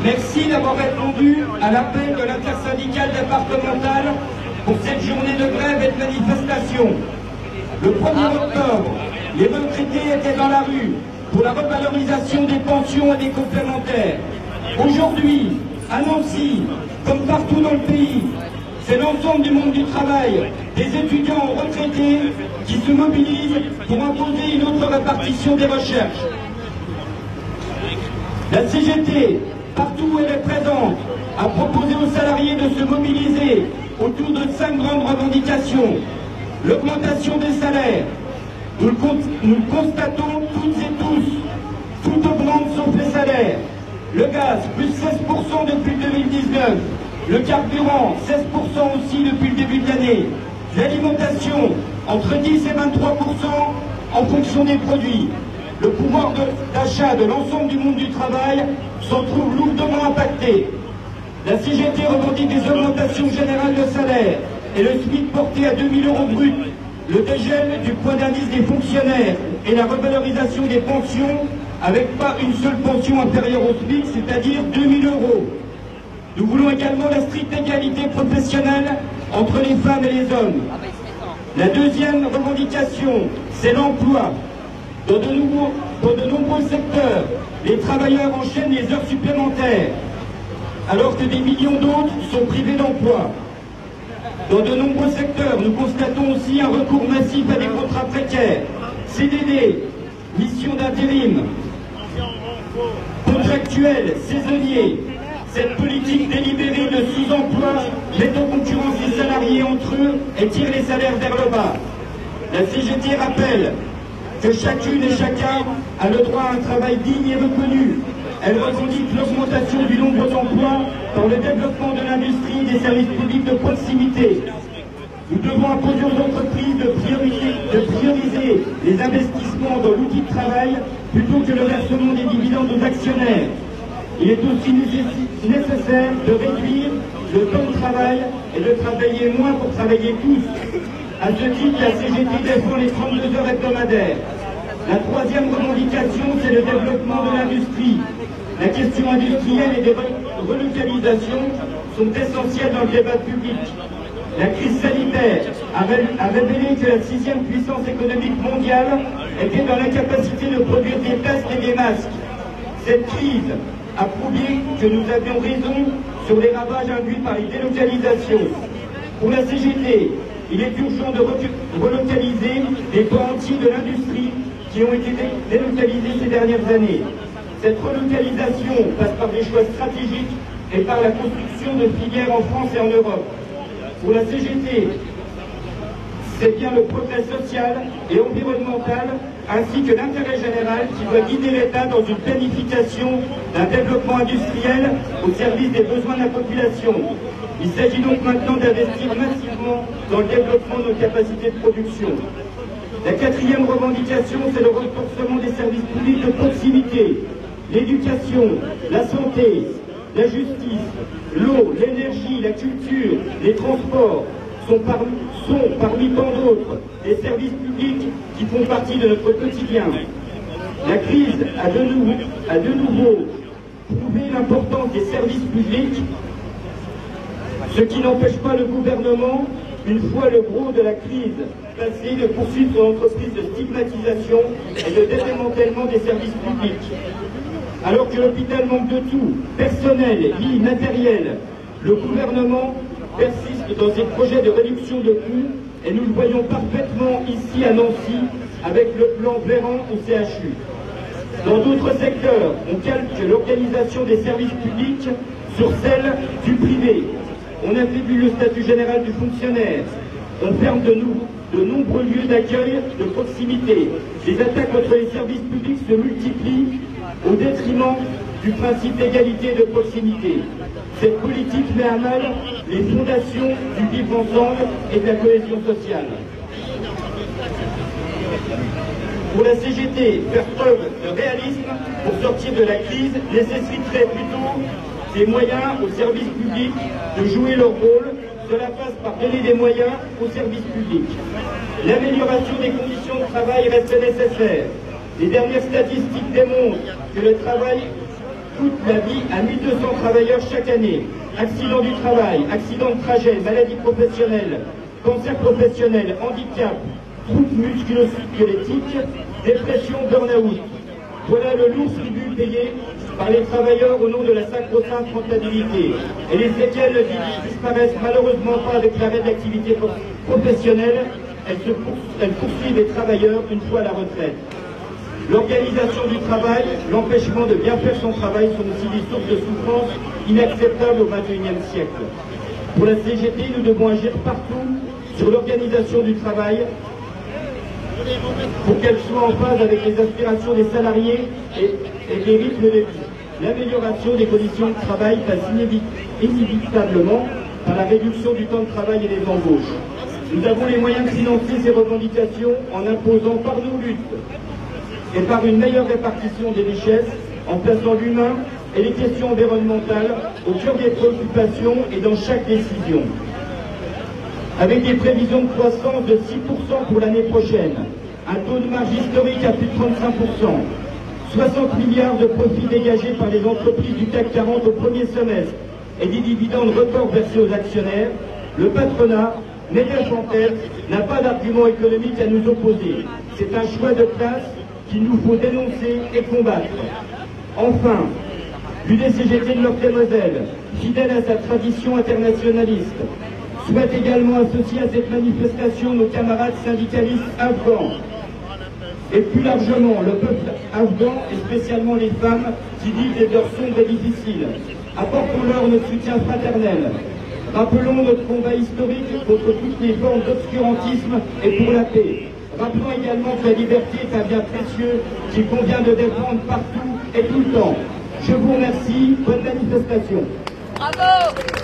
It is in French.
Merci d'avoir répondu à l'appel de l'intersyndicale départementale pour cette journée de grève et de manifestation. Le 1er octobre, les retraités étaient dans la rue pour la revalorisation des pensions et des complémentaires. Aujourd'hui, à Nancy, comme partout dans le pays, c'est l'ensemble du monde du travail, des étudiants retraités qui se mobilisent pour imposer une autre répartition des recherches. La CGT, partout où elle est présente, a proposé aux salariés de se mobiliser autour de 5 grandes revendications. L'augmentation des salaires. Nous le constatons toutes et tous. Tout augmente sauf les salaires. Le gaz, plus 16% depuis 2019. Le carburant, 16% aussi depuis le début de l'année. L'alimentation, entre 10 et 23% en fonction des produits. Le pouvoir d'achat de l'ensemble du monde du travail s'en trouve lourdement impacté. La CGT revendique des augmentations générales de salaire et le SMIC porté à 2 000 € brut, le dégel du point d'indice des fonctionnaires et la revalorisation des pensions avec pas une seule pension inférieure au SMIC, c'est-à-dire 2 000 €. Nous voulons également la stricte égalité professionnelle entre les femmes et les hommes. La deuxième revendication, c'est l'emploi. Dans de nombreux secteurs, les travailleurs enchaînent les heures supplémentaires, alors que des millions d'autres sont privés d'emploi. Dans de nombreux secteurs, nous constatons aussi un recours massif à des contrats précaires, CDD, missions d'intérim, contractuels, saisonniers. Cette politique délibérée de sous-emploi met en concurrence les salariés entre eux et tire les salaires vers le bas. La CGT rappelle que chacune et chacun a le droit à un travail digne et reconnu. Elle revendique l'augmentation du nombre d'emplois dans le développement de l'industrie et des services publics de proximité. Nous devons imposer aux entreprises de prioriser les investissements dans l'outil de travail plutôt que le versement des dividendes aux actionnaires. Il est aussi nécessaire de réduire le temps de travail et de travailler moins pour travailler tous. À ce titre, la CGT défend les 32 heures hebdomadaires. La troisième revendication, c'est le développement de l'industrie. La question industrielle et des relocalisations sont essentielles dans le débat public. La crise sanitaire a révélé que la 6e puissance économique mondiale était dans l'incapacité de produire des tests et des masques. Cette crise a prouvé que nous avions raison sur les ravages induits par les délocalisations. Pour la CGT, il est urgent de relocaliser des pans entiers de l'industrie qui ont été délocalisés ces dernières années. Cette relocalisation passe par des choix stratégiques et par la construction de filières en France et en Europe. Pour la CGT, c'est bien le progrès social et environnemental ainsi que l'intérêt général qui doit guider l'État dans une planification d'un développement industriel au service des besoins de la population. Il s'agit donc maintenant d'investir massivement dans le développement de nos capacités de production. La quatrième revendication, c'est le renforcement des services publics de proximité. L'éducation, la santé, la justice, l'eau, l'énergie, la culture, les transports sont parmi tant d'autres des services publics qui font partie de notre quotidien. La crise a de nouveau prouvé l'importance des services publics, ce qui n'empêche pas le gouvernement, une fois le gros de la crise passé, de poursuivre son entreprise de stigmatisation et de démantèlement des services publics. Alors que l'hôpital manque de tout, personnel, lits, matériel, le gouvernement persiste dans ses projets de réduction de coûts et nous le voyons parfaitement ici à Nancy avec le plan Véran au CHU. Dans d'autres secteurs, on calque l'organisation des services publics sur celle du privé. On affaiblit le statut général du fonctionnaire. On ferme de nombreux lieux d'accueil de proximité. Les attaques contre les services publics se multiplient au détriment du principe d'égalité et de proximité. Cette politique met à mal les fondations du vivre ensemble et de la cohésion sociale. Pour la CGT, faire preuve de réalisme pour sortir de la crise nécessiterait plutôt des moyens aux services publics de jouer leur rôle. Cela passe par donner des moyens aux services publics. L'amélioration des conditions de travail reste nécessaire. Les dernières statistiques démontrent que le travail coûte la vie à 1200 travailleurs chaque année. Accidents du travail, accidents de trajet, maladies professionnelles, cancer professionnel, handicap, troubles musculo-squelettiques, dépression, burn-out. Voilà le lourd tribut payé par les travailleurs au nom de la sacro-sainte rentabilité. Et les séquelles disparaissent malheureusement pas avec l'arrêt de l'activité professionnelle. Elles poursuivent les travailleurs une fois à la retraite. L'organisation du travail, l'empêchement de bien faire son travail sont aussi des sources de souffrance inacceptables au XXIe siècle. Pour la CGT, nous devons agir partout sur l'organisation du travail pour qu'elle soit en phase avec les aspirations des salariés et les rythmes de vie. L'amélioration des conditions de travail passe inévitablement par la réduction du temps de travail et des embauches. Nous avons les moyens de financer ces revendications en imposant par nos luttes et par une meilleure répartition des richesses, en plaçant l'humain et les questions environnementales au cœur des préoccupations et dans chaque décision. Avec des prévisions de croissance de 6% pour l'année prochaine, un taux de marge historique à plus de 35%, 60 milliards de profits dégagés par les entreprises du CAC 40 au premier semestre et des dividendes records versés aux actionnaires, le patronat, MEDEF en tête, n'a pas d'argument économique à nous opposer. C'est un choix de classe qu'il nous faut dénoncer et combattre. Enfin, l'UDCGT de Meurthe-et-Moselle, fidèle à sa tradition internationaliste, souhaite également associer à cette manifestation nos camarades syndicalistes afghans. Et plus largement, le peuple afghan, et spécialement les femmes qui vivent des heures sombres et difficiles. Apportons-leur notre soutien fraternel. Rappelons notre combat historique contre toutes les formes d'obscurantisme et pour la paix. Rappelons également que la liberté est un bien précieux qu'il convient de défendre partout et tout le temps. Je vous remercie. Bonne manifestation. Bravo!